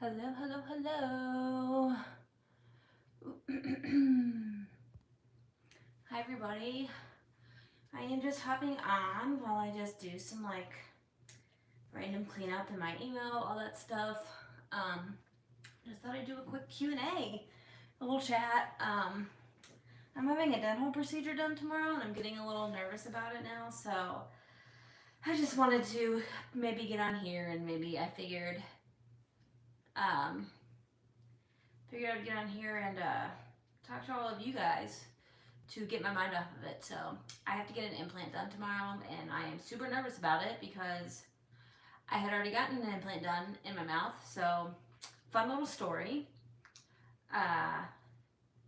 Hello, hello, hello. Hi, everybody. I am just hopping on while I just do some random cleanup in my email, all that stuff. Just thought I'd do a quick Q&A, a little chat. I'm having a dental procedure done tomorrow, and I'm getting a little nervous about it now. So I just wanted to maybe get on here, and maybe I um, I'd get on here and talk to all of you guys to get my mind off of it. So I have to get an implant done tomorrow, and I am super nervous about it because I had already gotten an implant done in my mouth. So fun little story. Uh,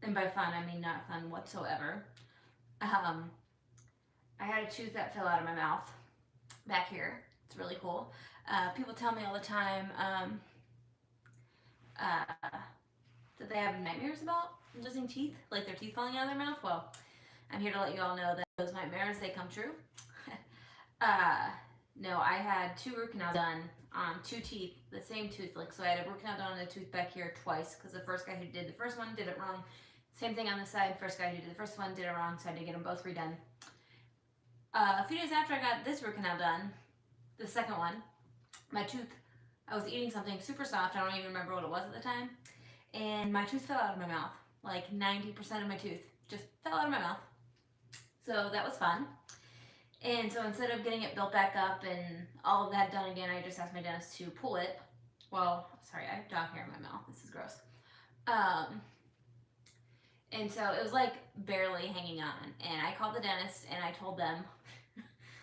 and by fun, I mean not fun whatsoever. Um, I had a tooth that fell out of my mouth back here. It's really cool. People tell me all the time uh, that they have nightmares about losing teeth, like their teeth falling out of their mouth. Well, I'm here to let you all know that those nightmares, they come true. uh, no, I had 2 root canals done on 2 teeth, the same tooth. So I had a root canal done on a tooth back here twice because the first guy who did the first one did it wrong. Same thing on the side. First guy who did the first one did it wrong, so I had to get them both redone. A few days after I got this root canal done, the second one, my tooth, I was eating something super soft. I don't even remember what it was at the time. And my tooth fell out of my mouth. Like 90% of my tooth just fell out of my mouth. So that was fun. And so instead of getting it built back up and all of that done again, I just asked my dentist to pull it. Well, sorry, I have dog hair in my mouth. This is gross. And so it was like barely hanging on. And I called the dentist and I told them,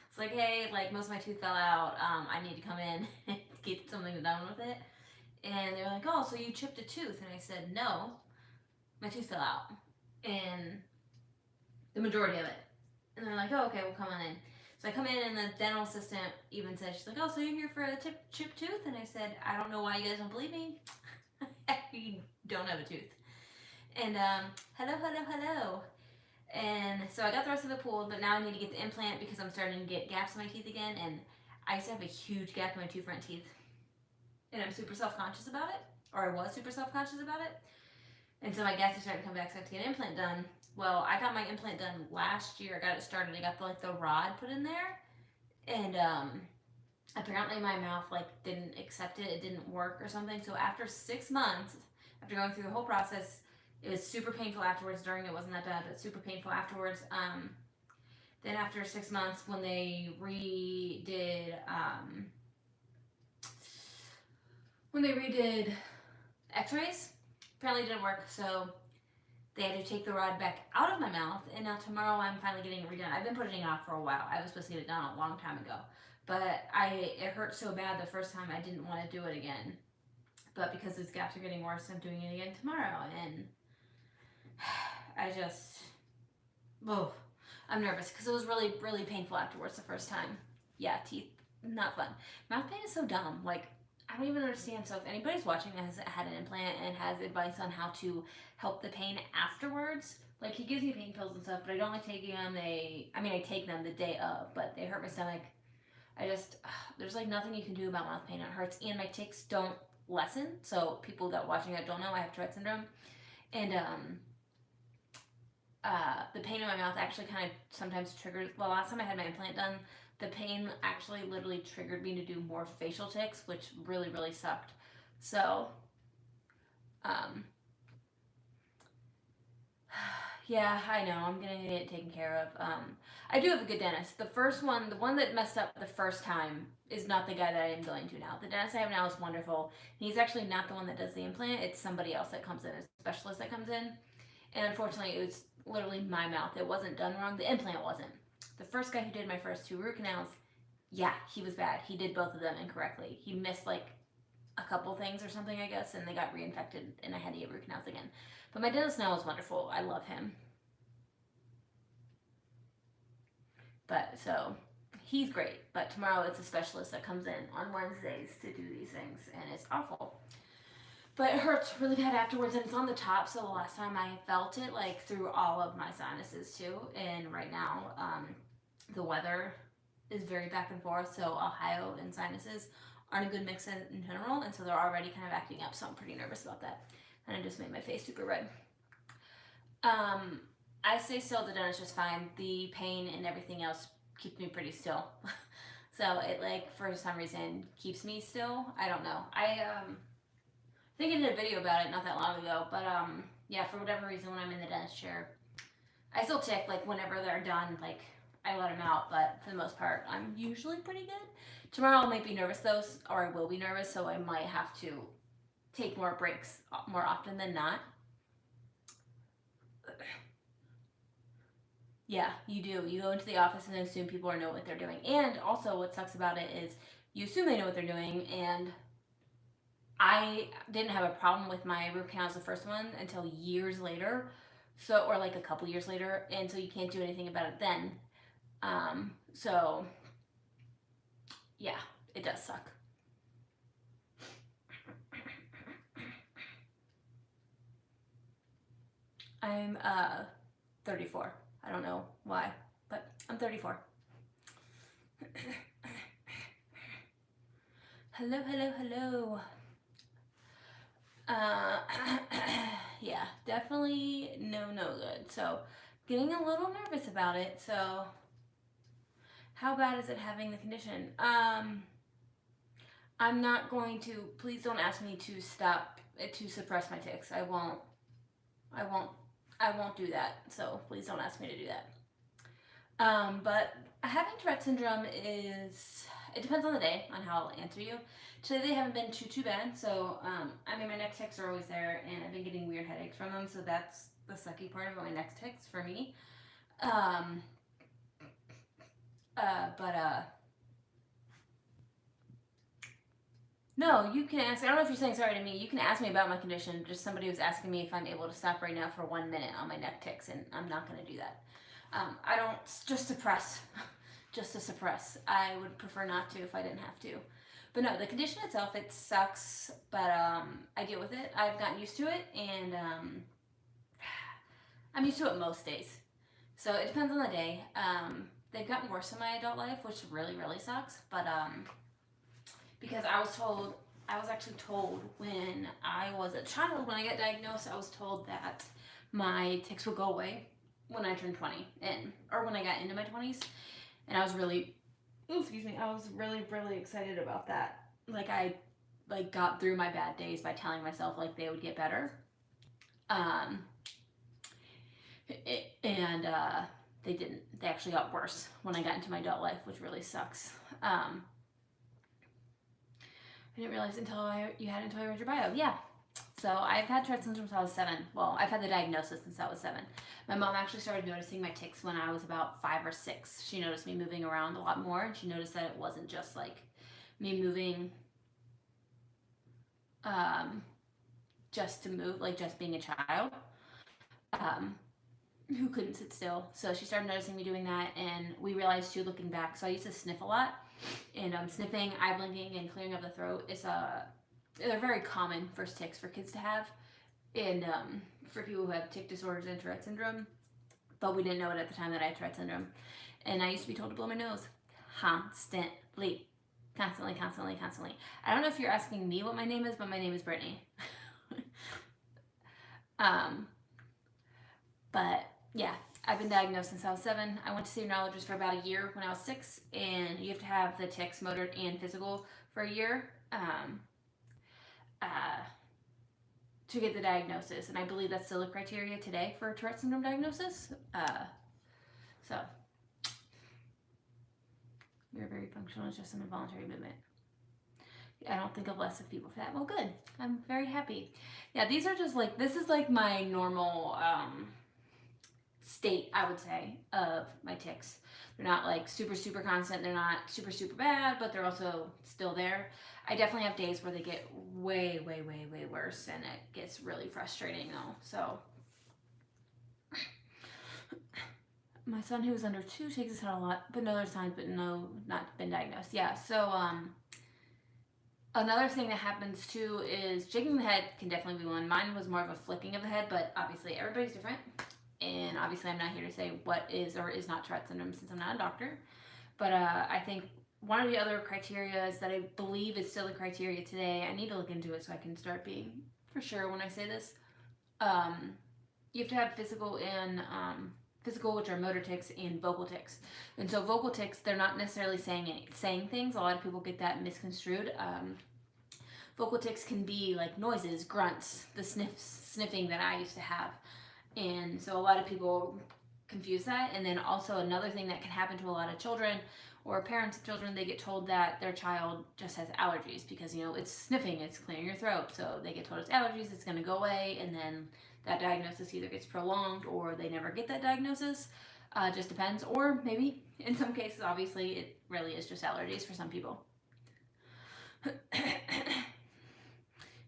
it's like, hey, like most of my tooth fell out. I need to come in and get something done with it. And they were like, oh, so you chipped a tooth? And I said, no, my tooth fell out. And the majority of it. And they're like, oh, okay, we'll come on in. So I come in, and the dental assistant even said, she's like, oh, so you're here for a chipped tooth? And I said, I don't know why you guys don't believe me. You don't have a tooth. And hello, hello, hello. And so I got the rest of it pulled, but now I need to get the implant because I'm starting to get gaps in my teeth again. And I used to have a huge gap in my 2 front teeth. And I'm super self-conscious about it, or I was super self-conscious about it. And so my gaps are starting to come back, so I have to get an implant done. Well, I got my implant done last year. I got it started. I got the rod put in there, and apparently my mouth didn't accept it. It didn't work or something. So after 6 months, after going through the whole process, it was super painful afterwards. During it wasn't that bad, but super painful afterwards. Then after 6 months, when they redid X-rays, apparently it didn't work. So they had to take the rod back out of my mouth, and now tomorrow I'm finally getting it redone. I've been putting it off for a while. I was supposed to get it done a long time ago, but it hurt so bad the first time I didn't want to do it again. But because these gaps are getting worse, I'm doing it again tomorrow, and I'm nervous because it was really, really painful afterwards the first time. Yeah, teeth, not fun. Mouth pain is so dumb. I don't even understand. So if anybody's watching that has had an implant and has advice on how to help the pain afterwards, he gives me pain pills and stuff, but I don't like taking them. I take them the day of, but they hurt my stomach. There's nothing you can do about mouth pain. It hurts, and my tics don't lessen. So people that watching that don't know, I have Tourette syndrome, and the pain in my mouth actually kind of sometimes triggers. The last time I had my implant done, the pain actually literally triggered me to do more facial tics, which really, really sucked. So, yeah, I know. I'm gonna get it taken care of. I do have a good dentist. The first one, the one that messed up the first time, is not the guy that I am going to now. The dentist I have now is wonderful. He's actually not the one that does the implant. It's somebody else that comes in, a specialist that comes in. And unfortunately, it was literally my mouth. It wasn't done wrong. The implant wasn't. The first guy who did my first 2 root canals, yeah, he was bad. He did both of them incorrectly. He missed a couple things or something, I guess, and they got reinfected, and I had to get root canals again. But my dentist now is wonderful. I love him. But so he's great. But tomorrow it's a specialist that comes in on Wednesdays to do these things, and it's awful. But it hurts really bad afterwards, and it's on the top. So the last time I felt it through all of my sinuses too. And right now, the weather is very back and forth. So Ohio and sinuses aren't a good mix in general, and so they're already kind of acting up, so I'm pretty nervous about that. And it just made my face super red. I stay still at the dentist just fine. The pain and everything else keeps me pretty still. So it, like, for some reason keeps me still. I don't know. I think I did a video about it not that long ago, but yeah, for whatever reason when I'm in the dentist chair, I still tick, like, whenever they're done, like, I let them out, but for the most part, I'm usually pretty good. Tomorrow I might be nervous though, or I will be nervous, so I might have to take more breaks more often than not. Yeah, you do. You go into the office and assume people know what they're doing. And also, what sucks about it is you assume they know what they're doing. And I didn't have a problem with my root canals, the first one, until years later. So, or like a couple years later. And so you can't do anything about it then. So, yeah, it does suck. I'm 34. I don't know why, but I'm 34. Hello, hello, hello. Yeah, definitely no good. So, getting a little nervous about it. So, how bad is it having the condition? I'm not going to. Please don't ask me to stop to suppress my tics. I won't do that. So please don't ask me to do that. But having Tourette syndrome is, it depends on the day on how I'll answer you. Today they haven't been too bad. So I mean, my neck tics are always there, and I've been getting weird headaches from them. So that's the sucky part about my neck tics for me. No, you can ask. I don't know if you're saying sorry to me. You can ask me about my condition. Just somebody was asking me if I'm able to stop right now for 1 minute on my neck tics, and I'm not going to do that. I don't, just suppress. Just to suppress. I would prefer not to if I didn't have to. But no, the condition itself, it sucks, but I deal with it. I've gotten used to it, and I'm used to it most days. So it depends on the day. They've gotten worse in my adult life, which really, really sucks. But because I was actually told when I was a child, when I got diagnosed, I was told that my tics would go away when I turned 20, or when I got into my 20s. And I was really, I was really, really excited about that. Like, I got through my bad days by telling myself, like, they would get better. They didn't. They actually got worse when I got into my adult life, which really sucks. I didn't realize until I read your bio. Yeah. So I've had Tourette syndrome since I was 7. Well, I've had the diagnosis since I was 7. My mom actually started noticing my tics when I was about 5 or 6. She noticed me moving around a lot more, and she noticed that it wasn't just like me moving just to move, like just being a child who couldn't sit still. So she started noticing me doing that, and we realized too, looking back, so I used to sniff a lot, and sniffing, eye blinking, and clearing up the throat is they're very common first tics for kids to have, and for people who have tic disorders and Tourette syndrome, but we didn't know it at the time that I had Tourette syndrome. And I used to be told to blow my nose constantly. I don't know if you're asking me what my name is, but my name is Brittany. But yeah, I've been diagnosed since I was 7. I went to see a neurologist for about a year when I was 6, and you have to have the tics, motor and physical, for a year to get the diagnosis, and I believe that's still a criteria today for Tourette syndrome diagnosis. So you're very functional. It's just an involuntary movement. I don't think of less of people for that. Well, good. I'm very happy. Yeah, these are just like, this is like my normal state, I would say, of my tics. They're not like super, super constant. They're not super, super bad, but they're also still there. I definitely have days where they get way, way, way, way worse, and it gets really frustrating though. So my son, who is under 2, shakes his head a lot, but no other signs, but no, not been diagnosed. Yeah, so another thing that happens too is shaking the head can definitely be one. Mine was more of a flicking of the head, but obviously everybody's different. And obviously I'm not here to say what is or is not Tourette syndrome since I'm not a doctor. But I think one of the other criteria is that I believe is still a criteria today. I need to look into it so I can start being for sure when I say this. You have to have physical and physical, which are motor tics, and vocal tics. And so vocal tics, they're not necessarily saying things. A lot of people get that misconstrued. Vocal tics can be like noises, grunts, the sniffing that I used to have. And so a lot of people confuse that. And then also another thing that can happen to a lot of children or parents of children, they get told that their child just has allergies because, you know, it's sniffing, it's clearing your throat. So they get told it's allergies, it's going to go away. And then that diagnosis either gets prolonged or they never get that diagnosis. Just depends. Or maybe in some cases, obviously, it really is just allergies for some people.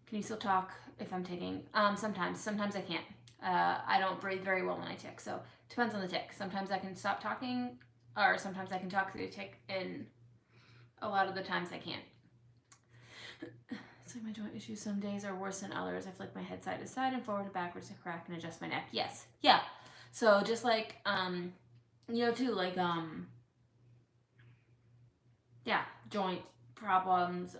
Can you still talk if I'm taking? Sometimes I can't. I don't breathe very well when I tick, so it depends on the tick. Sometimes I can stop talking, or sometimes I can talk through the tick, and a lot of the times I can't. It's like my joint issues some days are worse than others. I flick my head side to side and forward and backwards to crack and adjust my neck. Yes, yeah. So just like, you know, too, like, yeah, joint problems,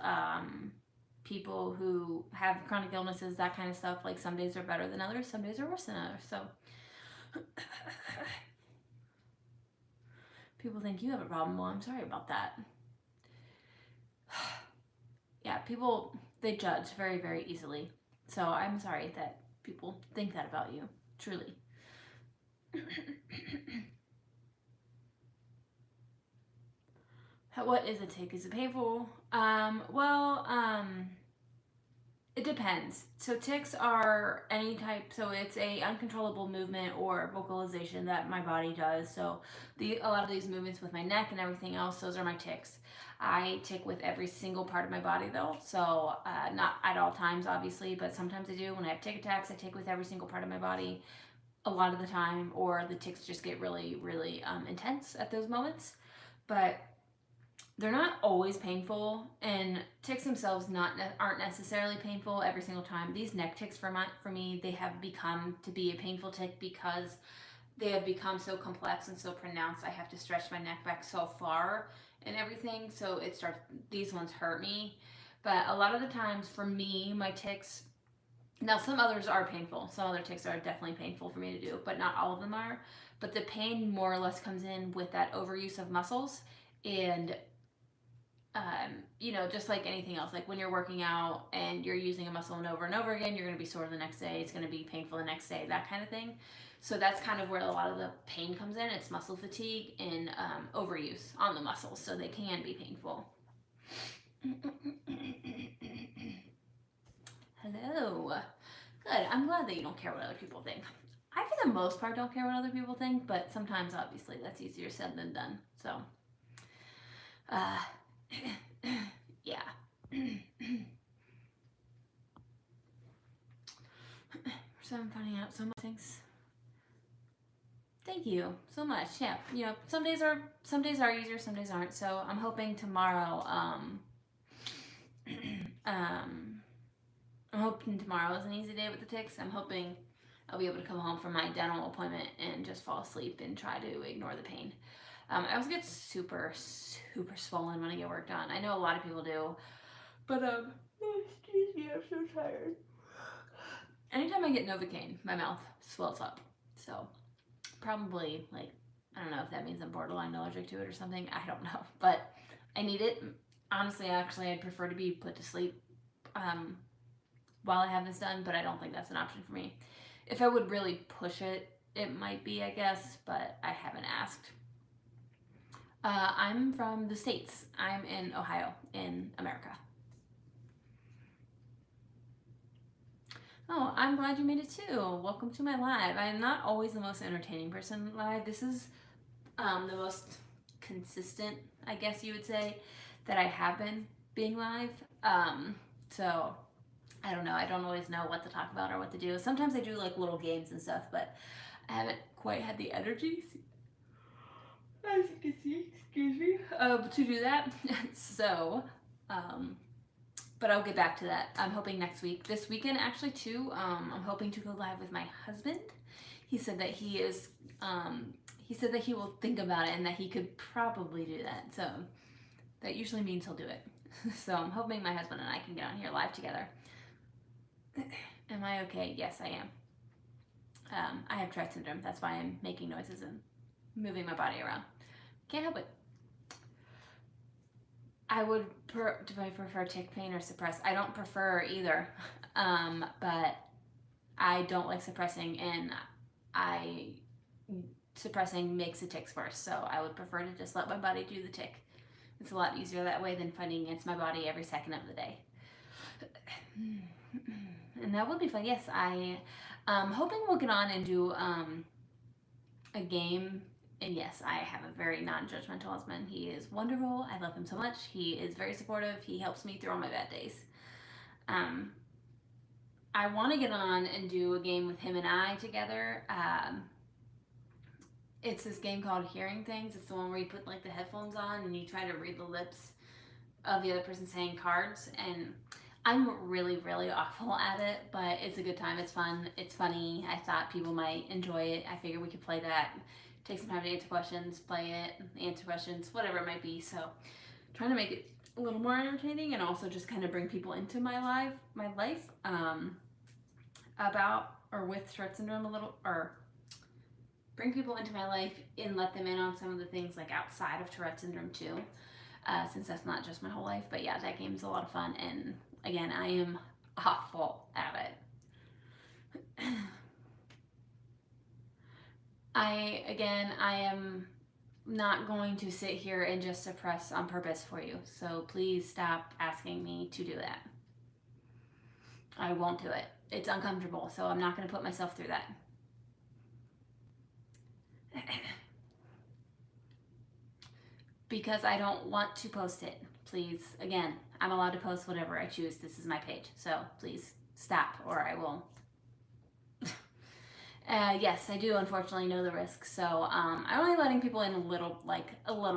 people who have chronic illnesses, that kind of stuff. Like some days are better than others, some days are worse than others. So people think you have a problem. Well, I'm sorry about that. Yeah, people, they judge very, very easily. So I'm sorry that people think that about you, truly. What is a tick? Is it painful? It depends. So tics are any type, so it's a uncontrollable movement or vocalization that my body does. So a lot of these movements with my neck and everything else, those are my tics. I tick with every single part of my body though. So not at all times, obviously, but sometimes I do. When I have tic attacks, I tick with every single part of my body a lot of the time, or the tics just get really, really intense at those moments. But they're not always painful, and tics themselves aren't necessarily painful every single time. These neck tics for me, they have become to be a painful tic because they have become so complex and so pronounced. I have to stretch my neck back so far and everything, so these ones hurt me. But a lot of the times for me, my tics, now some others are painful. Some other tics are definitely painful for me to do, but not all of them are. But the pain more or less comes in with that overuse of muscles and you know, just like anything else, like when you're working out and you're using a muscle and over again, you're going to be sore the next day. It's going to be painful the next day, that kind of thing. So that's kind of where a lot of the pain comes in. It's muscle fatigue and overuse on the muscles, so they can be painful. Hello. Good. I'm glad that you don't care what other people think. I, for the most part, don't care what other people think, but sometimes, obviously, that's easier said than done. So, yeah. So I'm finding out so much things. Thank you so much. Yeah, you know, some days are easier, some days aren't. So I'm hoping tomorrow. I'm hoping tomorrow is an easy day with the tics. I'm hoping I'll be able to come home from my dental appointment and just fall asleep and try to ignore the pain. I also get super, super swollen when I get work done. I know a lot of people do, but excuse me, I'm so tired. Anytime I get Novocaine, my mouth swells up. So probably, like, I don't know if that means I'm borderline allergic to it or something. I don't know, but I need it. Honestly, actually, I'd prefer to be put to sleep while I have this done, but I don't think that's an option for me. If I would really push it, it might be, I guess, but I haven't asked. I'm from the States. I'm in Ohio, in America. Oh, I'm glad you made it too. Welcome to my live. I'm not always the most entertaining person live. This is the most consistent, I guess you would say, that I have been being live. So I don't know. I don't always know what to talk about or what to do. Sometimes I do like little games and stuff, but I haven't quite had the energy, as you can see, excuse me, to do that. So, but I'll get back to that. I'm hoping next week. This weekend, actually, too, I'm hoping to go live with my husband. He said that he will think about it and that he could probably do that. So that usually means he'll do it. So I'm hoping my husband and I can get on here live together. Am I okay? Yes, I am. I have Tourette syndrome. That's why I'm making noises and moving my body around. Can't help it. Do I prefer tick pain or suppress? I don't prefer either. But I don't like suppressing, and suppressing makes the ticks worse. So I would prefer to just let my body do the tick. It's a lot easier that way than fighting against my body every second of the day. And that would be fun. Yes, I'm hoping we'll get on and do a game. And yes, I have a very non-judgmental husband. He is wonderful. I love him so much. He is very supportive. He helps me through all my bad days. I want to get on and do a game with him and I together. It's this game called Hearing Things. It's the one where you put like the headphones on and you try to read the lips of the other person saying cards. And I'm really, really awful at it, but it's a good time. It's fun. It's funny. I thought people might enjoy it. I figured we could play that. Take some time to answer questions, play it, answer questions, whatever it might be. So trying to make it a little more entertaining and also just kind of bring people into my life about or with Tourette syndrome a little, or bring people into my life and let them in on some of the things like outside of Tourette syndrome too, since that's not just my whole life. But yeah, that game's a lot of fun, and again, I am awful at it. I am not going to sit here and just suppress on purpose for you. So please stop asking me to do that. I won't do it. It's uncomfortable, so I'm not going to put myself through that. Because I don't want to post it. Please, again, I'm allowed to post whatever I choose. This is my page, so please stop or I will. Yes, I do unfortunately know the risks, so I'm only letting people in a little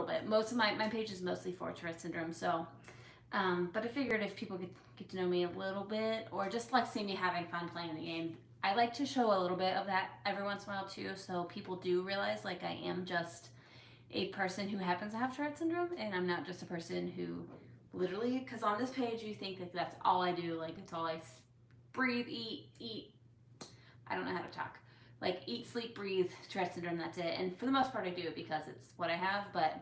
bit. Most of my page is mostly for Tourette syndrome, so but I figured if people could get to know me a little bit or just like see me having fun playing the game, I like to show a little bit of that every once in a while too, so people do realize like I am just a person who happens to have Tourette syndrome, and I'm not just a person who literally, because on this page you think that that's all I do, like it's all I breathe, eat. I don't know how to talk. Like eat, sleep, breathe, Tourette syndrome, that's it. And for the most part I do it because it's what I have, but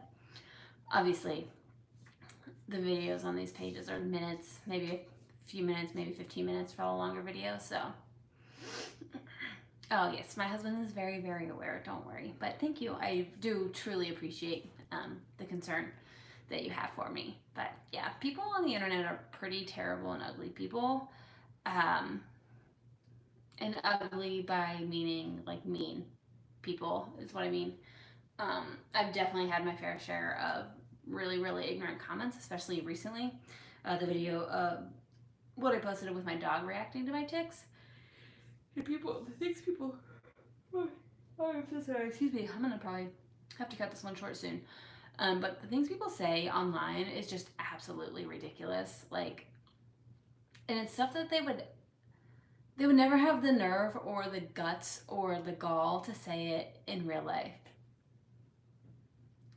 obviously the videos on these pages are minutes, maybe a few minutes, maybe 15 minutes for all longer videos, so. Oh yes, my husband is very, very aware, don't worry. But thank you, I do truly appreciate the concern that you have for me. But yeah, people on the internet are pretty terrible and ugly people. And ugly by meaning like mean people is what I mean. I've definitely had my fair share of really, really ignorant comments, especially recently. The video of what I posted with my dog reacting to my ticks. And the things people, oh, I'm so sorry, excuse me, I'm gonna probably have to cut this one short soon. But the things people say online is just absolutely ridiculous. Like, and it's stuff that they would never have the nerve or the guts or the gall to say it in real life.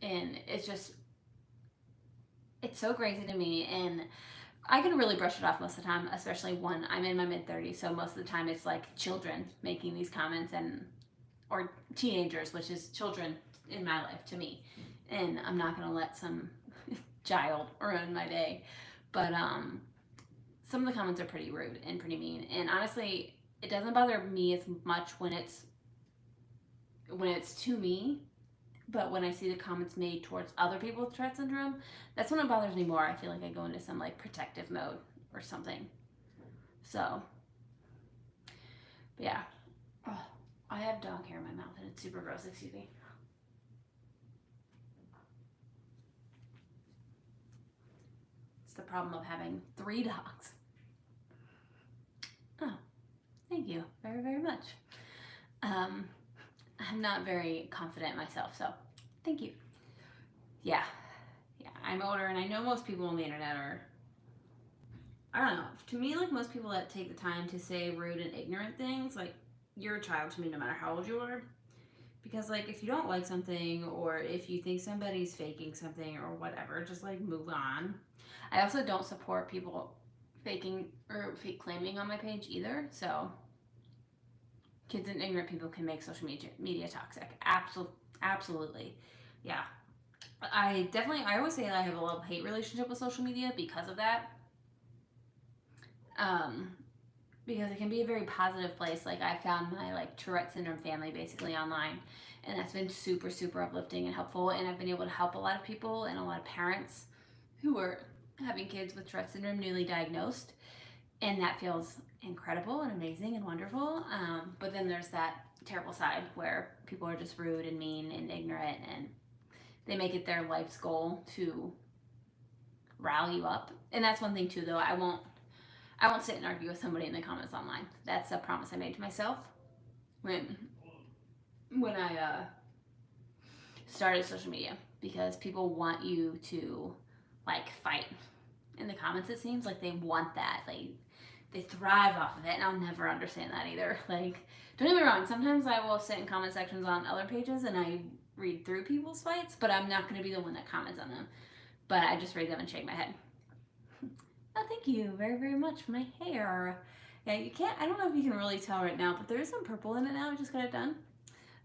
And it's so crazy to me, and I can really brush it off most of the time, especially when I'm in my mid-30s, so most of the time it's like children making these comments, or teenagers, which is children in my life to me, and I'm not going to let some child ruin my day. But some of the comments are pretty rude and pretty mean, and honestly, it doesn't bother me as much when it's to me, but when I see the comments made towards other people with Tourette syndrome, that's when it bothers me more. I feel like I go into some like protective mode or something. So, but yeah. Oh, I have dog hair in my mouth and it's super gross, excuse me. It's the problem of having 3 dogs. Oh, thank you very, very much. I'm not very confident myself, so thank you. Yeah, I'm older, and I know most people on the internet are, I don't know, to me, like most people that take the time to say rude and ignorant things, like you're a child to me no matter how old you are, Because, like, if you don't like something or if you think somebody's faking something or whatever, just, like, move on. I also don't support people faking or fake claiming on my page either. So, kids and ignorant people can make social media toxic. Absolutely. Yeah. I always say that I have a love-hate relationship with social media because of that. Um, because it can be a very positive place. Like, I found my like Tourette syndrome family basically online, and that's been super super uplifting and helpful. And I've been able to help a lot of people and a lot of parents who are having kids with Tourette syndrome newly diagnosed, and that feels incredible and amazing and wonderful. But then there's that terrible side where people are just rude and mean and ignorant, and they make it their life's goal to rile you up. And that's one thing too, though. I won't sit and argue with somebody in the comments online. That's a promise I made to myself when I started social media, because people want you to like fight in the comments. It seems like they want that. They thrive off of it, and I'll never understand that either. Like, don't get me wrong. Sometimes I will sit in comment sections on other pages and I read through people's fights, but I'm not going to be the one that comments on them. But I just read them and shake my head. Oh, thank you very, very much for my hair. Yeah, you can't, I don't know if you can really tell right now, but there is some purple in it now. I just got it done.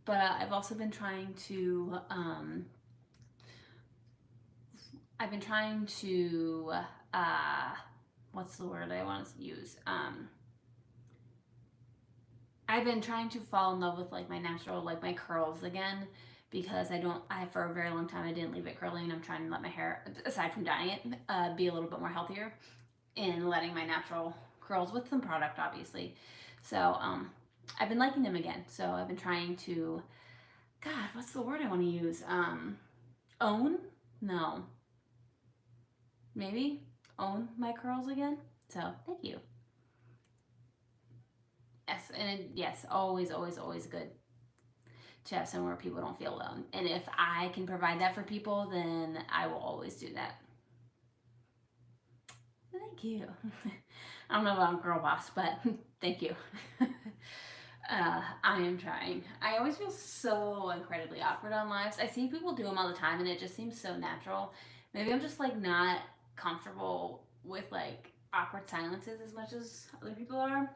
But I've also been trying to, what's the word I want to use? I've been trying to fall in love with like my natural, like my curls again, because for a very long time I didn't leave it curly, and I'm trying to let my hair, aside from dyeing it, be a little bit more healthier in letting my natural curls with some product, obviously. So I've been liking them again. So I've been trying to, God, what's the word I want to use? Own? No. Maybe own my curls again. So thank you. Yes, and yes, always, always, always good to have somewhere people don't feel alone. And if I can provide that for people, then I will always do that. Thank you. I don't know if I'm girl boss, but thank you. I am trying. I always feel so incredibly awkward on lives. I see people do them all the time, and it just seems so natural. Maybe I'm just like not comfortable with like awkward silences as much as other people are.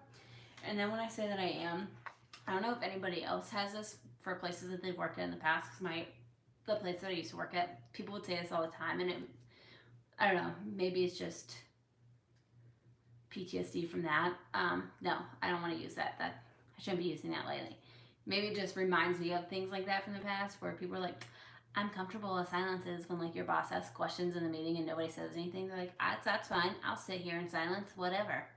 And then when I say that I am, I don't know if anybody else has this for places that they've worked at in the past. Because the place that I used to work at, people would say this all the time, and I don't know. Maybe it's just PTSD from that. No, I don't want to use that. I shouldn't be using that lately. Maybe it just reminds me of things like that from the past, where people are like, I'm comfortable with silences when like your boss asks questions in the meeting and nobody says anything. They're like, that's fine. I'll sit here in silence, whatever.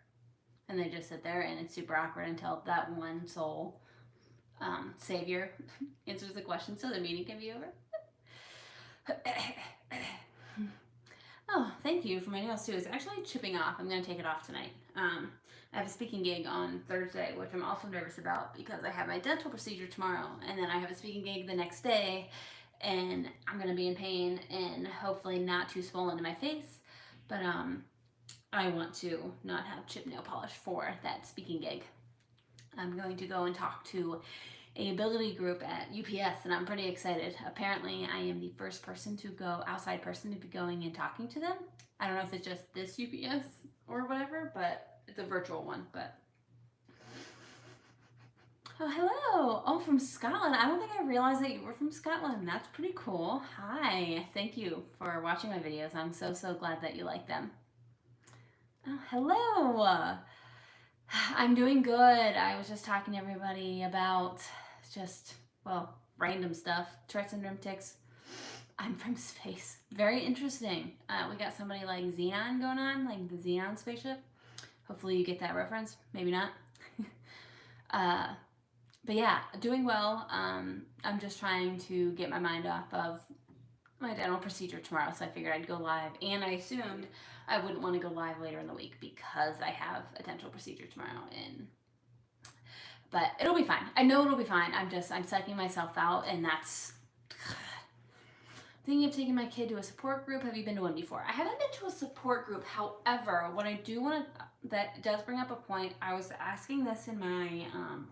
And they just sit there, and it's super awkward until that one soul savior answers the question so the meeting can be over. Oh, thank you for my nails too. It's actually chipping off. I'm going to take it off tonight. I have a speaking gig on Thursday, which I'm also nervous about because I have my dental procedure tomorrow, and then I have a speaking gig the next day, and I'm going to be in pain and hopefully not too swollen in my face. But I want to not have chip nail polish for that speaking gig. I'm going to go and talk to a ability group at UPS, and I'm pretty excited. Apparently, I am the first outside person to be going and talking to them. I don't know if it's just this UPS or whatever, but it's a virtual one. But oh, hello! Oh, from Scotland. I don't think I realized that you were from Scotland. That's pretty cool. Hi. Thank you for watching my videos. I'm so, so glad that you like them. Oh, hello! I'm doing good. I was just talking to everybody about just, well, random stuff. Tourette syndrome, tics. I'm from space. Very interesting. We got somebody like Xenon going on, like the Xenon spaceship. Hopefully you get that reference. Maybe not. But yeah, doing well. I'm just trying to get my mind off of my dental procedure tomorrow, so I figured I'd go live. And I assumed I wouldn't want to go live later in the week because I have a dental procedure tomorrow. But it'll be fine. I know it'll be fine. I'm psyching myself out, and that's thinking of taking my kid to a support group. Have you been to one before? I haven't been to a support group. However, what I do want to, that does bring up a point. I was asking this in my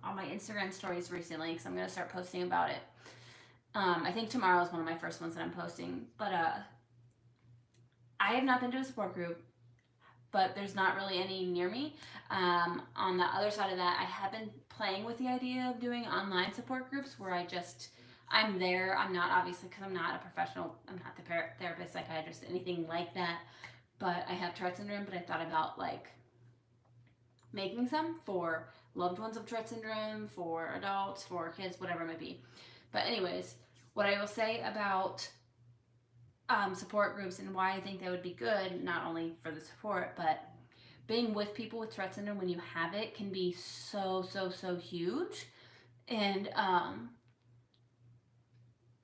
on my Instagram stories recently because I'm going to start posting about it. I think tomorrow is one of my first ones that I'm posting. But I have not been to a support group, but there's not really any near me. On the other side of that, I have been playing with the idea of doing online support groups where I'm there. I'm not, obviously, because I'm not a professional. I'm not the therapist, psychiatrist, anything like that. But I have Tourette syndrome. But I thought about like making some for loved ones of Tourette syndrome, for adults, for kids, whatever it might be. But anyways, what I will say about support groups and why I think they would be good, not only for the support, but being with people with Tourette syndrome when you have it can be so huge. And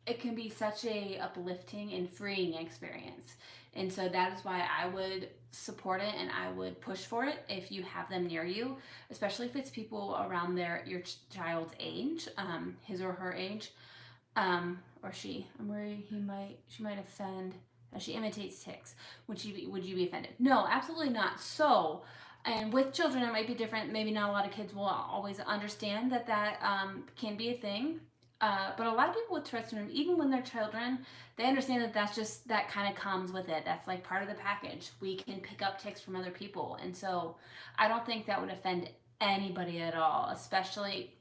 it can be such a uplifting and freeing experience. And so that is why I would support it and I would push for it if you have them near you, especially if it's people around your child's age, his or her age, or she. I'm worried she might offend. She imitates ticks. Would you be offended? No, absolutely not. So, and with children, it might be different. Maybe not a lot of kids will always understand that can be a thing. But a lot of people with Tourette syndrome, even when they're children, they understand that kind of comes with it. That's like part of the package. We can pick up tics from other people. And so I don't think that would offend anybody at all, especially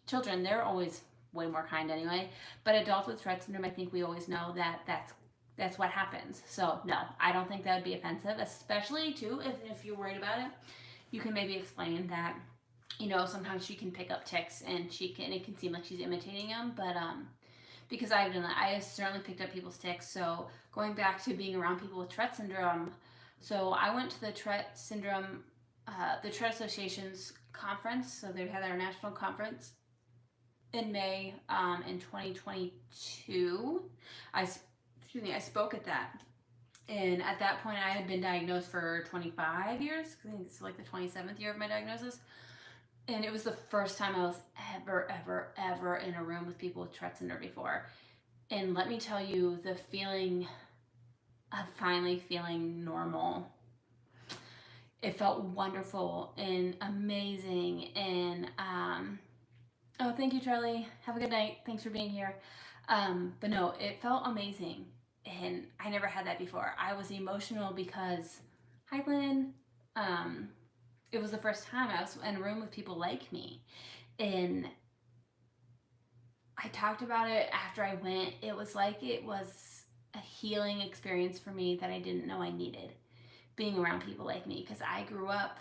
children. They're always way more kind anyway. But adults with Tourette syndrome, I think we always know that that's what happens. So no, I don't think that would be offensive, especially too, if you're worried about it. You can maybe explain that, sometimes she can pick up tics and it can seem like she's imitating them, but because I've done that, I have certainly picked up people's tics. So going back to being around people with Tourette syndrome, so I went to the Tourette syndrome, the Tourette Association's conference. So they had their national conference in May in 2022. I spoke at that. And at that point, I had been diagnosed for 25 years. I think it's like the 27th year of my diagnosis. And it was the first time I was ever in a room with people with Tourette syndrome before. And let me tell you, the feeling of finally feeling normal, it felt wonderful and amazing. And oh, thank you, Charlie. Have a good night. Thanks for being here. But no, it felt amazing. And I never had that before. I was emotional because, hi, Lynn. It was the first time I was in a room with people like me. And I talked about it after I went. It was like it was a healing experience for me that I didn't know I needed, being around people like me. Because I grew up,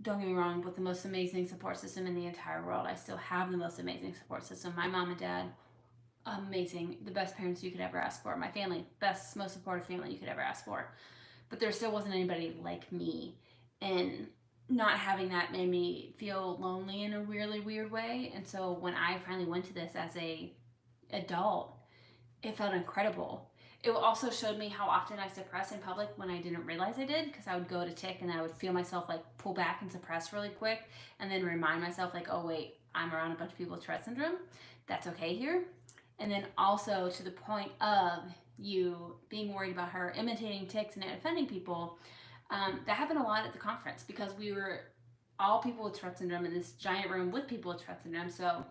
don't get me wrong, with the most amazing support system in the entire world. I still have the most amazing support system. My mom and dad, amazing. The best parents you could ever ask for. My family, best, most supportive family you could ever ask for. But there still wasn't anybody like me. And not having that made me feel lonely in a really weird way. And so when I finally went to this as a adult, it felt incredible. It also showed me how often I suppress in public when I didn't realize I did, because I would go to tic and I would feel myself like pull back and suppress really quick and then remind myself like, oh wait, I'm around a bunch of people with Tourette syndrome. That's okay here. And then also to the point of you being worried about her imitating tics and offending people, that happened a lot at the conference because we were all people with Tourette syndrome in this giant room with people with Tourette syndrome. So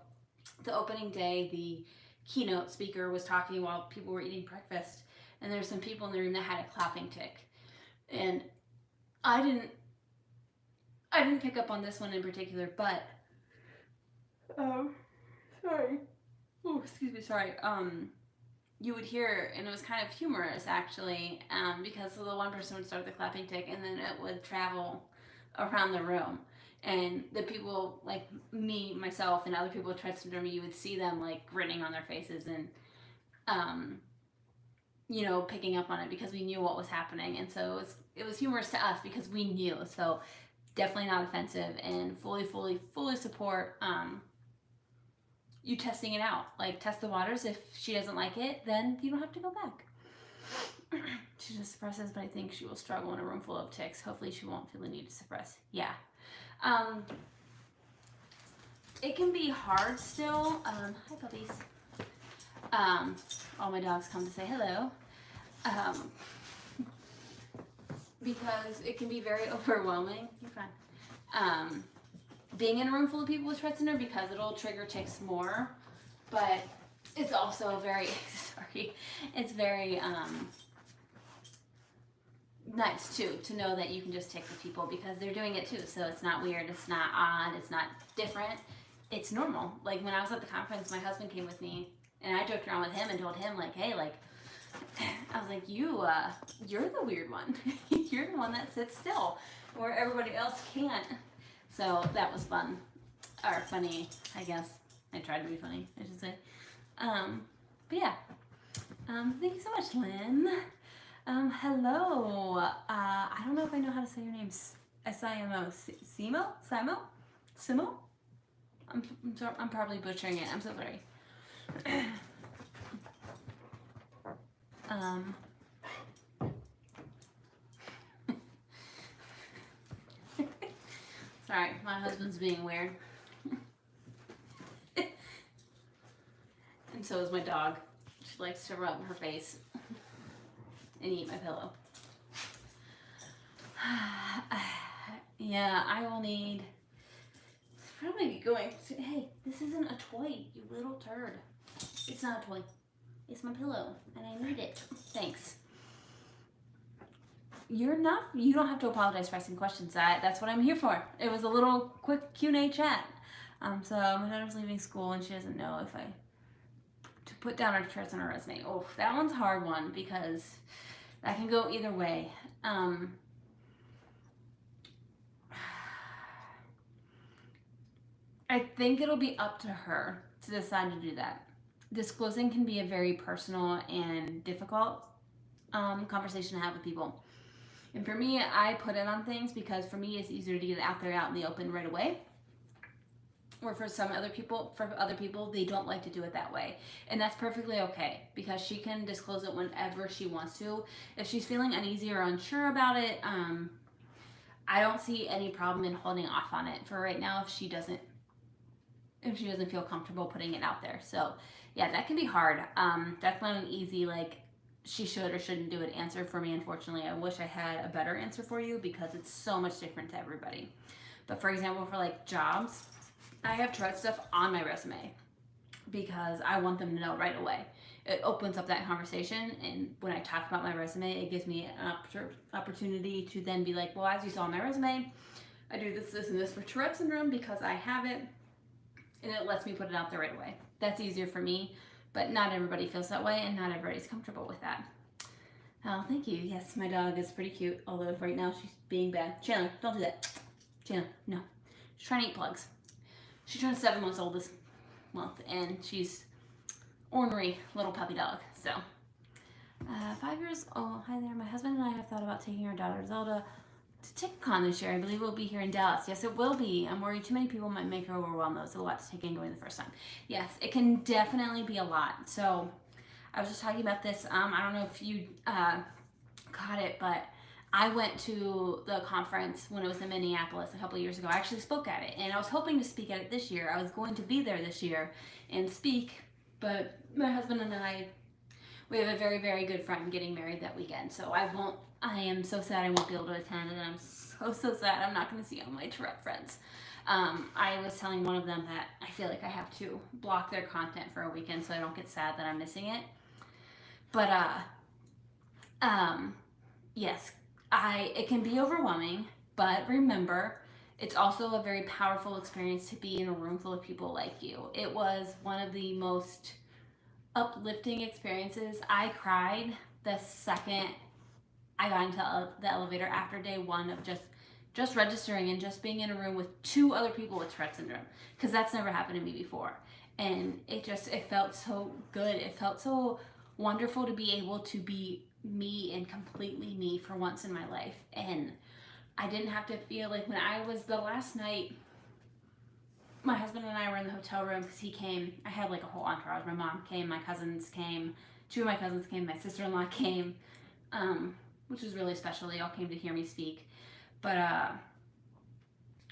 the opening day, the keynote speaker was talking while people were eating breakfast, and there's some people in the room that had a clapping tic. And I didn't pick up on this one in particular, but sorry. Oh, excuse me, sorry. You would hear, and it was kind of humorous actually, because the one person would start the clapping tic and then it would travel around the room. And the people like me, myself, and other people with Tourette syndrome, you would see them like grinning on their faces and, picking up on it because we knew what was happening. And so it was humorous to us because we knew. So definitely not offensive, and fully support you testing it out. Like, test the waters. If she doesn't like it, then you don't have to go back. She just suppresses, but I think she will struggle in a room full of tics. Hopefully she won't feel the need to suppress. Yeah. It can be hard still. Hi, puppies. All my dogs come to say hello. Because it can be very overwhelming. You're fine. Being in a room full of people with Tourette syndrome, because it'll trigger tics more, but it's also very sorry. It's very nice too to know that you can just tick with people because they're doing it too. So it's not weird. It's not odd. It's not different. It's normal. Like when I was at the conference, my husband came with me, and I joked around with him and told him like, hey, like. I was like, you're the weird one. You're the one that sits still, where everybody else can't. So that was fun, or funny, I guess. I tried to be funny, I should say. But yeah, thank you so much, Lynn. Hello. I don't know if I know how to say your name. Simo. Simo. Simo. I'm sorry. I'm probably butchering it. I'm so sorry. Sorry, my husband's being weird. And so is my dog. She likes to rub her face and eat my pillow. Yeah, I will need... Probably be going... Hey, this isn't a toy, you little turd. It's not a toy. It's my pillow, and I need it. Thanks. You don't have to apologize for asking questions. That's what I'm here for. It was a little quick Q&A chat. So my daughter's leaving school, and she doesn't know if to put down her Tourette's on her resume. Oh, that one's a hard one, because that can go either way. I think it'll be up to her to decide to do that. Disclosing can be a very personal and difficult conversation to have with people. And for me, I put it on things because for me, it's easier to get it out there, out in the open right away. Or for other people, they don't like to do it that way. And that's perfectly okay because she can disclose it whenever she wants to. If she's feeling uneasy or unsure about it, I don't see any problem in holding off on it for right now if she doesn't feel comfortable putting it out there. So yeah, that can be hard. That's not an easy, like, she should or shouldn't do it answer for me, unfortunately. I wish I had a better answer for you because it's so much different to everybody. But for example, for like jobs, I have Tourette stuff on my resume because I want them to know right away. It opens up that conversation, and when I talk about my resume, it gives me an opportunity to then be like, well, as you saw on my resume, I do this, this, and this for Tourette syndrome because I have it, and it lets me put it out there right away. That's easier for me, but not everybody feels that way, and not everybody's comfortable with that. Oh, thank you. Yes, my dog is pretty cute, although right now she's being bad. Chandler, don't do that. Chandler, no. She's trying to eat plugs. She turned 7 months old this month, and she's ornery little puppy dog. So, 5 years. Oh, hi there. My husband and I have thought about taking our daughter Zelda to TICCon this year. I believe we'll be here in Dallas. Yes, it will be. I'm worried too many people might make her overwhelmed. Though it's a lot to take in going the first time. Yes, it can definitely be a lot. So, I was just talking about this. I don't know if you caught it, but I went to the conference when it was in Minneapolis a couple of years ago. I actually spoke at it, and I was hoping to speak at it this year. I was going to be there this year and speak, but my husband and I, we have a very, very good friend getting married that weekend, so I am so sad I won't be able to attend, and I'm so sad I'm not going to see all my Tourette friends. I was telling one of them that I feel like I have to block their content for a weekend so I don't get sad that I'm missing it. But, yes, it can be overwhelming, but remember, it's also a very powerful experience to be in a room full of people like you. It was one of the most uplifting experiences. I cried the second I got into the elevator after day one of just registering and just being in a room with 2 other people with Tourette syndrome, because that's never happened to me before. And it felt so good. It felt so wonderful to be able to be me and completely me for once in my life. And I didn't have to feel like when I was the last night, my husband and I were in the hotel room because he came. I had like a whole entourage. My mom came, my cousins came, 2 of my cousins came, my sister-in-law came, which was really special. They all came to hear me speak. But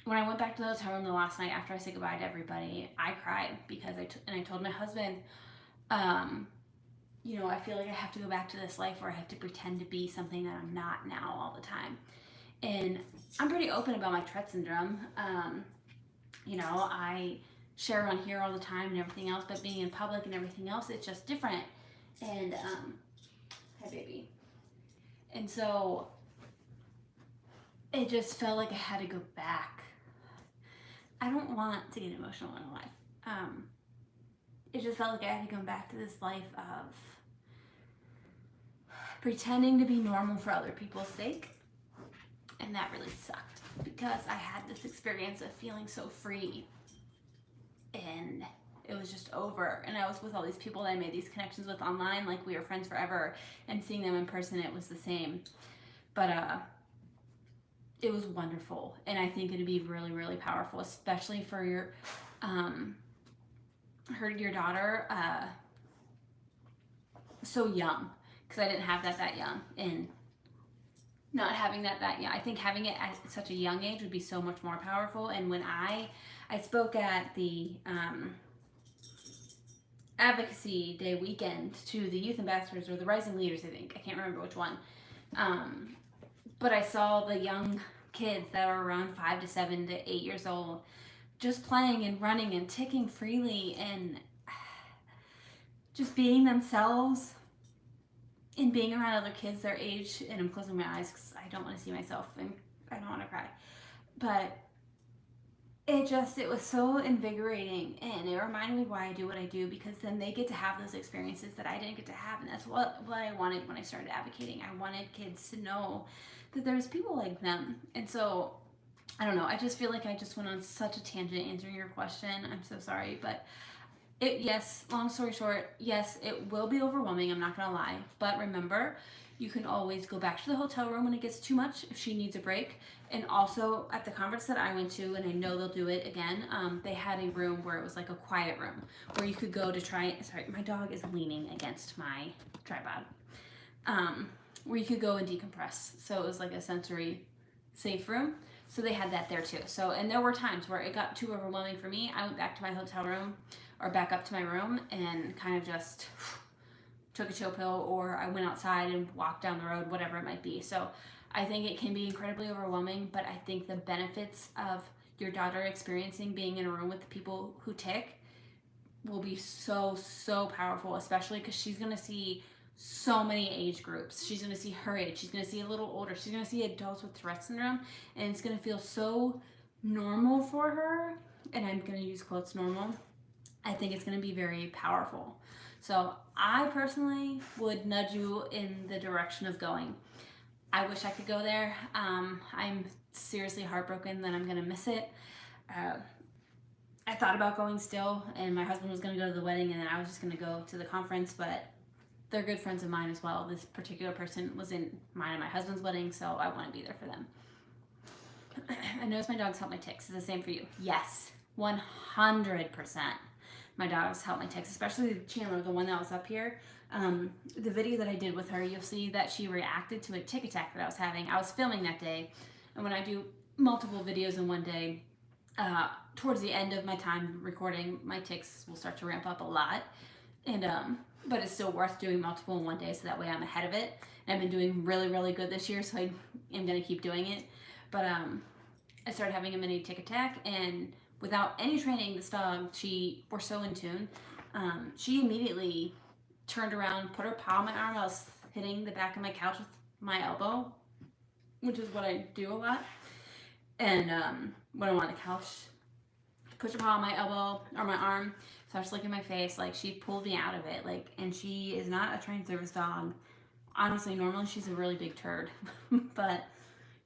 when I went back to the hotel room the last night after I said goodbye to everybody, I cried because I told my husband, you know, I feel like I have to go back to this life where I have to pretend to be something that I'm not now all the time. And I'm pretty open about my Tourette syndrome. You know, I share on here all the time and everything else, but being in public and everything else, it's just different. And, hi, baby. And so it just felt like I had to go back. I don't want to get emotional in life. It just felt like I had to come back to this life of pretending to be normal for other people's sake. And that really sucked because I had this experience of feeling so free and it was just over. And I was with all these people that I made these connections with online, like we were friends forever, and seeing them in person, it was the same. But it was wonderful, and I think it'd be really, really powerful, especially for your daughter so young, because I didn't have that young, and not having that young, I think having it at such a young age would be so much more powerful. And when I spoke at the Advocacy Day weekend to the youth ambassadors or the rising leaders, I think, I can't remember which one, but I saw the young kids that were around 5 to 7 to 8 years old just playing and running and ticking freely and just being themselves and being around other kids their age. And I'm closing my eyes because I don't want to see myself and I don't want to cry, but it was so invigorating, and it reminded me why I do what I do, because then they get to have those experiences that I didn't get to have. And that's what I wanted when I started advocating. I wanted kids to know that there's people like them. And so I don't know, I just feel like I just went on such a tangent answering your question. I'm so sorry, but yes, long story short, yes, it will be overwhelming, I'm not gonna lie, but remember, you can always go back to the hotel room when it gets too much if she needs a break. And also at the conference that I went to, and I know they'll do it again, they had a room where it was like a quiet room where you could go to sorry, my dog is leaning against my tripod, where you could go and decompress. So it was like a sensory safe room. So they had that there too. So, and there were times where it got too overwhelming for me. I went back to my hotel room or back up to my room and kind of just took a chill pill, or I went outside and walked down the road, whatever it might be. So I think it can be incredibly overwhelming, but I think the benefits of your daughter experiencing being in a room with the people who tick will be so, so powerful, especially because she's going to see so many age groups. She's going to see her age. She's going to see a little older. She's going to see adults with Tourette syndrome, and it's going to feel so normal for her. And I'm going to use quotes normal. I think it's going to be very powerful. So I personally would nudge you in the direction of going. I wish I could go there. I'm seriously heartbroken that I'm going to miss it. I thought about going still, and my husband was going to go to the wedding, and then I was just going to go to the conference, but they're good friends of mine as well. This particular person was in mine and my husband's wedding, so I want to be there for them. I noticed my dogs help my ticks. Is the same for you? Yes, 100%. My dogs help my ticks, especially Chandler, the one that was up here. The video that I did with her, you'll see that she reacted to a tick attack that I was having. I was filming that day, and when I do multiple videos in one day, towards the end of my time recording, my ticks will start to ramp up a lot. And but it's still worth doing multiple in one day, so that way I'm ahead of it. And I've been doing really, really good this year, so I am going to keep doing it. But I started having a mini tick attack, and without any training, this dog, we're so in tune. She immediately turned around, put her paw on my arm. I was hitting the back of my couch with my elbow, which is what I do a lot. And when I'm on the couch, put your paw on my elbow or my arm, starts licking my face. Like, she pulled me out of it. Like, and she is not a trained service dog. Honestly, normally she's a really big turd, but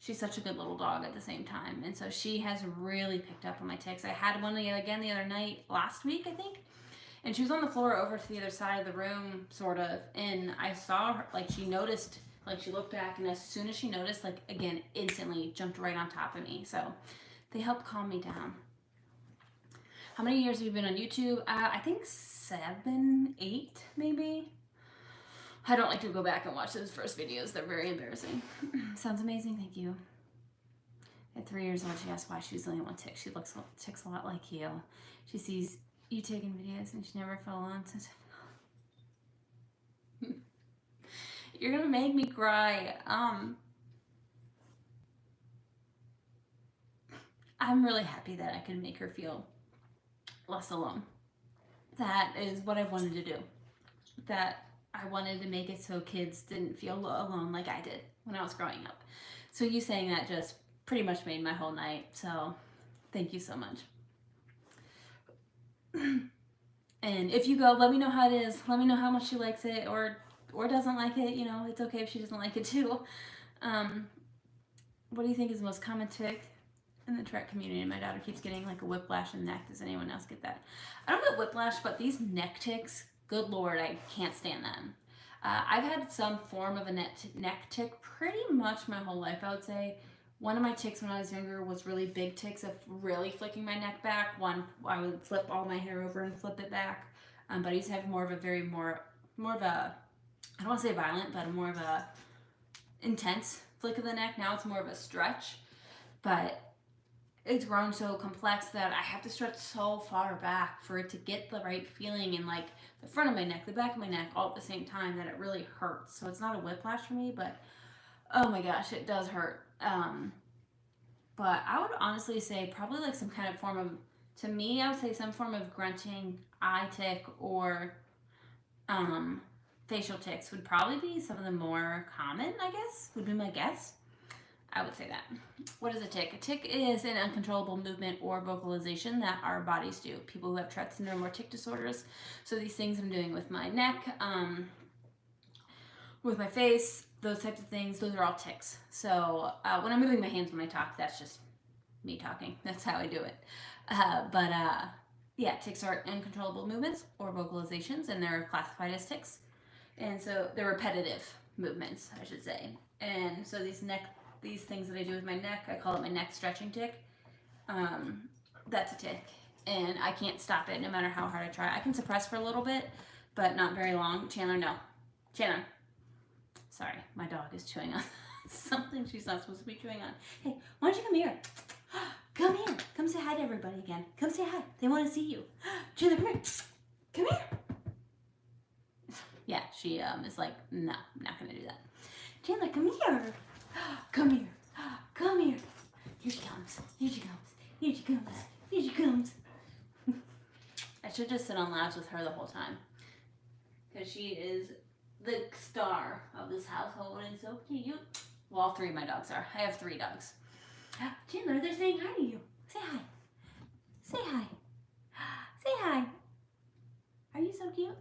she's such a good little dog at the same time. And so she has really picked up on my ticks. I had one again the other night, last week, I think. And she was on the floor over to the other side of the room, sort of. And I saw her, like, she noticed, like, she looked back. And as soon as she noticed, like, again, instantly jumped right on top of me. So they help calm me down. How many years have you been on YouTube? I think 7, 8, maybe. I don't like to go back and watch those first videos. They're very embarrassing. Sounds amazing. Thank you. At 3 years old, she asked why she was the only one tick. She ticks a lot like you. She sees you taking videos and she never fell on. You're gonna make me cry. I'm really happy that I can make her feel less alone. That is what I wanted to do. That I wanted to make it so kids didn't feel alone like I did when I was growing up. So you saying that just pretty much made my whole night. So thank you so much. And if you go, let me know how it is. Let me know how much she likes it or doesn't like it. You know, it's okay if she doesn't like it too. What do you think is the most common tick in the Tourette community? My daughter keeps getting like a whiplash in the neck. Does anyone else get that? I don't get whiplash, but these neck ticks, good Lord, I can't stand them. I've had some form of a neck tick pretty much my whole life, I would say. One of my ticks when I was younger was really big ticks of really flicking my neck back. One, I would flip all my hair over and flip it back. But I used to have more of a, I don't want to say violent, but more of a intense flick of the neck. Now it's more of a stretch. But it's grown so complex that I have to stretch so far back for it to get the right feeling in like the front of my neck, the back of my neck, all at the same time that it really hurts. So it's not a whiplash for me, but oh my gosh, it does hurt. But I would honestly say probably like some kind of form of, to me, I would say some form of grunting, eye tick, or facial ticks would probably be some of the more common, I guess, would be my guess. I would say that. What is a tick? A tick is an uncontrollable movement or vocalization that our bodies do. People who have Tourette syndrome or tic disorders. So these things I'm doing with my neck, with my face, those types of things, those are all ticks. So when I'm moving my hands when I talk, that's just me talking. That's how I do it. Yeah, ticks are uncontrollable movements or vocalizations, and they're classified as ticks. And so they're repetitive movements, I should say. And so these things that I do with my neck, I call it my neck stretching tick. That's a tick. And I can't stop it no matter how hard I try. I can suppress for a little bit, but not very long. Chandler, no. Chandler. Sorry, my dog is chewing on something she's not supposed to be chewing on. Hey, why don't you come here? Come here. Come say hi to everybody again. Come say hi. They want to see you. Chandler, come here. Come here. Yeah, she is like, no, I'm not going to do that. Chandler, come here. Come here. Come here. Here she comes. Here she comes. Here she comes. Here she comes. I should just sit on laps with her the whole time. Because she is the star of this household and so cute. Well, all three of my dogs are. I have 3 dogs. Chandler, they're saying hi to you. Say hi. Say hi. Say hi. Are you so cute?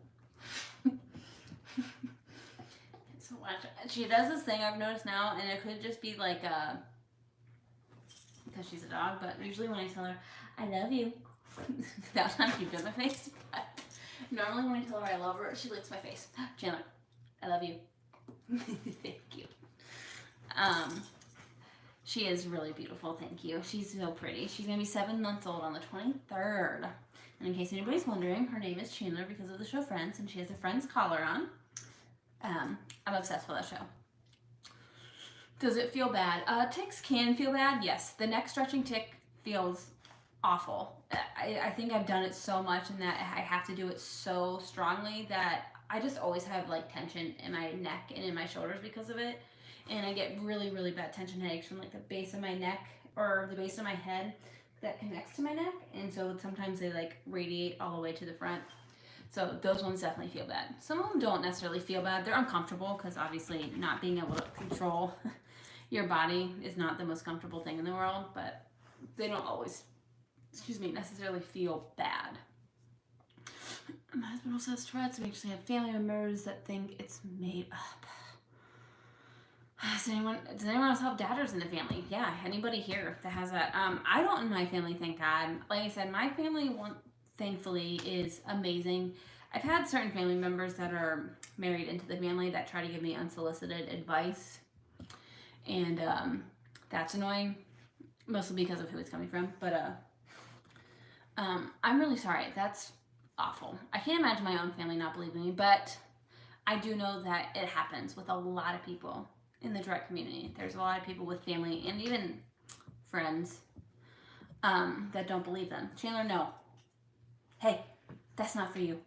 So watch. She does this thing I've noticed now, and it could just be like because she's a dog, but usually when I tell her, I love you, that time she does my face. But normally when I tell her I love her, she licks my face. Chandler, I love you. Thank you. She is really beautiful, thank you. She's so pretty. She's going to be 7 months old on the 23rd. And in case anybody's wondering, her name is Chandler because of the show Friends, and she has a Friends collar on. I'm obsessed with that show. Does it feel bad? Ticks can feel bad, yes. The neck stretching tick feels awful. I think I've done it so much and that I have to do it so strongly that I just always have like tension in my neck and in my shoulders because of it. And I get really, really bad tension headaches from like the base of my neck or the base of my head that connects to my neck. And so sometimes they like radiate all the way to the front. So those ones definitely feel bad. Some of them don't necessarily feel bad. They're uncomfortable because obviously not being able to control your body is not the most comfortable thing in the world, but they don't always, necessarily feel bad. My husband also has Tourette's. We actually have family members that think it's made up. Does anyone else have daughters in the family? Yeah, anybody here that has that? I don't in my family, thank God. Like I said, my family, thankfully, is amazing. I've had certain family members that are married into the family that try to give me unsolicited advice. And that's annoying, mostly because of who it's coming from. But I'm really sorry. That's awful. I can't imagine my own family not believing me, but I do know that it happens with a lot of people in the Tourette community. There's a lot of people with family and even friends that don't believe them. Chandler, no. Hey, that's not for you.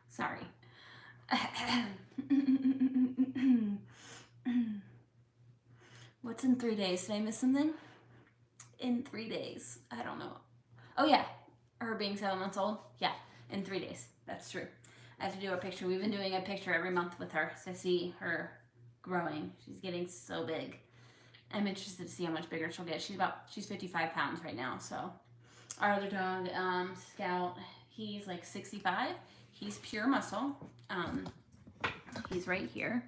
Sorry. What's in 3 days? Did I miss something? In 3 days. I don't know. Oh, yeah. Her being 7 months old. Yeah, in 3 days. That's true. I have to do a picture. We've been doing a picture every month with her to see her growing. She's getting so big. I'm interested to see how much bigger she'll get. She's 55 pounds right now. So our other dog, Scout, he's like 65. He's pure muscle. He's right here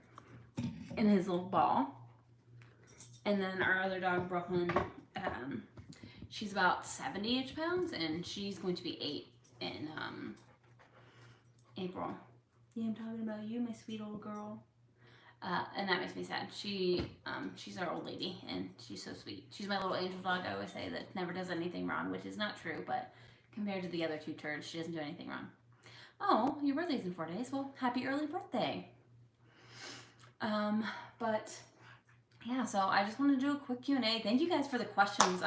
in his little ball. And then our other dog, Brooklyn, she's about 70-ish pounds, and she's going to be 8 in April. Yeah, I'm talking about you, my sweet old girl. And that makes me sad. She's our old lady, and she's so sweet. She's my little angel dog, I always say, that never does anything wrong, which is not true, but compared to the other 2 turds, she doesn't do anything wrong. Oh, your birthday's in 4 days. Well, happy early birthday. But yeah, so I just wanted to do a quick Q&A. Thank you guys for the questions.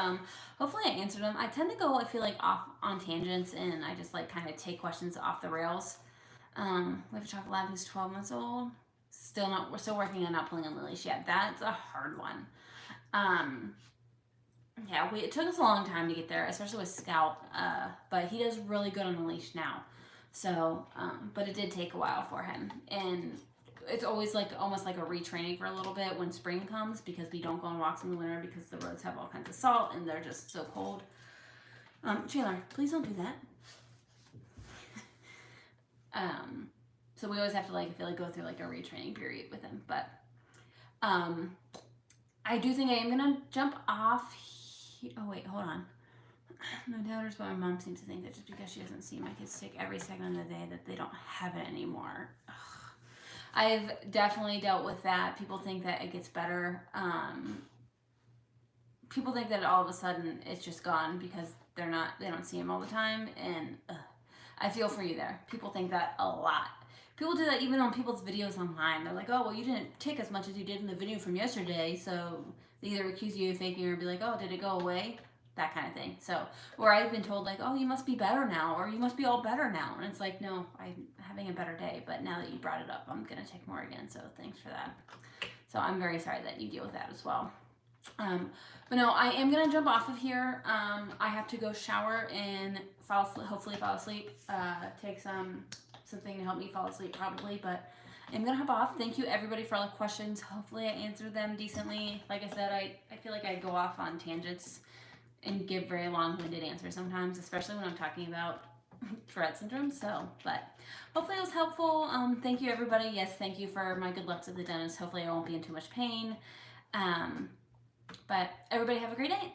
Hopefully I answered them. I tend to go, I feel like, off on tangents, and I just like kind of take questions off the rails. We have a chocolate lab who's 12 months old. We're still working on not pulling on Lily yet. That's a hard one. Yeah, it took us a long time to get there, especially with Scout. But he does really good on the leash now. So, but it did take a while for him, and it's always like almost like a retraining for a little bit when spring comes, because we don't go on walks in the winter because the roads have all kinds of salt and they're just so cold. Chandler, please don't do that. So we always have to like, I feel like, go through like a retraining period with him. But I do think I am gonna jump off. Oh wait, hold on. My daughter's, but my mom seems to think that just because she doesn't see my kids sick every second of the day that they don't have it anymore. Ugh. I've definitely dealt with that. People think that it gets better. People think that all of a sudden it's just gone because they don't see him all the time. And I feel for you there. People think that a lot. People do that even on people's videos online. They're like, oh, well, you didn't tick as much as you did in the video from yesterday. So they either accuse you of faking or be like, oh, did it go away? That kind of thing. So, or I've been told like, oh, you must be better now, or you must be all better now. And it's like, no, I'm having a better day. But now that you brought it up, I'm going to take more again. So thanks for that. So I'm very sorry that you deal with that as well. But no, I am going to jump off of here. I have to go shower and hopefully fall asleep. Take something to help me fall asleep probably. But I'm going to hop off. Thank you everybody for all the questions. Hopefully I answered them decently. Like I said, I feel like I go off on tangents and give very long-winded answers sometimes, especially when I'm talking about Tourette syndrome. So, but hopefully it was helpful. Thank you, everybody. Yes, thank you for my good luck to the dentist. Hopefully I won't be in too much pain. But everybody have a great day.